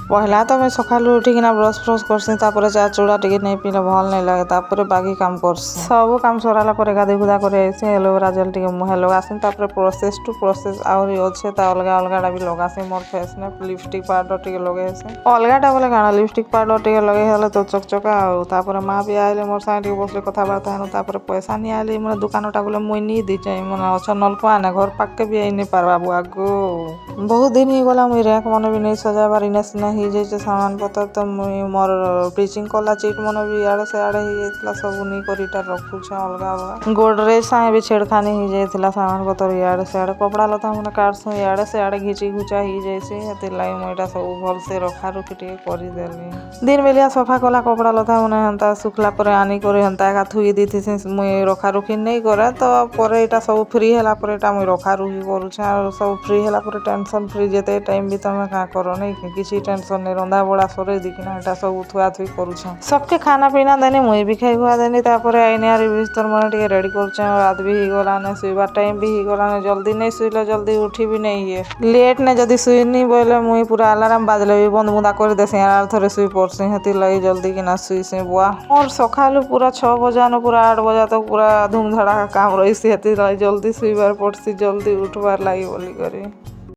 पहला तो मैं सकालू उठिकिना ब्रश फ्रश करसी तापर चा चूड़ा टिके नहीं पीले भल नहीं लगे तापर बाकी काम करसी सब काम सराला पर गाधे गुधा करे ऐसे एलोवेरा जेल टिके मुहे लगासी तापर प्रोसेस टू प्रोसेस आउरी अच्छे ता अलगा अलगाटा भी लगासी मोर फेस ने लिपस्टिक पाउडर टिके लगेसी अलगाटा बोले काना लिपस्टिक पाउडर टिके लगे हेले तो चकचका आउ तापर माँ भी आइले मोर साथे टिके बसले कथबार्ता हेनु तापर पैसा नहीं आइले मोर दुकानटा बोले मुई नहीं दी चाहि मोर अच्छा नलको आने घर पाक के भी आई नहीं पारबा बुआगो बहुत दिन ही गला मुई रैक मन भी नहीं सजाबार इने सिना ही जाइए सामान पतर तो मुई मोर ब्लीचिंग कला चिट मन भी इड़े से आड़े ही जाइला सब नहीं करीटा रखुछे अलगा अलगा गोडरेज साहे भी छेड़खानी ही जाइला सामान पतर इड़े से आड़े कपड़ा लता मन काटसु इड़े से आड़े घिची घुचा ही जाइसी हेतिर लाई मुईटा सब भल से रखा रुखी टिके करी देली दिन बेलिया सफा कला कपड़ा लता मन हंता सुखला पर आनी करे हंता का थुई दीथि मुई रखा रुखी नहीं करे तो पर एटा सब फ्री होला पर एटा मुई रखा रुखी करूछे और सब फ्री होला पर टेंशन फ्री जेते टाइम भी तमे का करो नहीं किसी टेंशन नहीं रंधा बड़ा सरे दिखना एटा सब थुआ थुई करूछे सबके खाना पीना देनी मुई भी खाई खुआ देनी तापर आईने यार बिस्तर मन टिके रेडी करूछे रात भी ही गला ने सुइबार टाइम भी ही गला ने जल्दी नहीं सुइले जल्दी उठी भी नहीं है लेट ने जदी सुइनी बोले मुई पूरा अलार्म बाजले भी बंद बुंदा कर देसी यार थरे सुई पड़सी हेती लई जल्दी कि ना सुई से बुआ और सकालू पूरा 6 बजा न पूरा 8 बजा तक पूरा धूम धड़ाका काम रही हेती लई जल्दी सुइबार पड़सी जल्दी उठबार लगी बोली करी।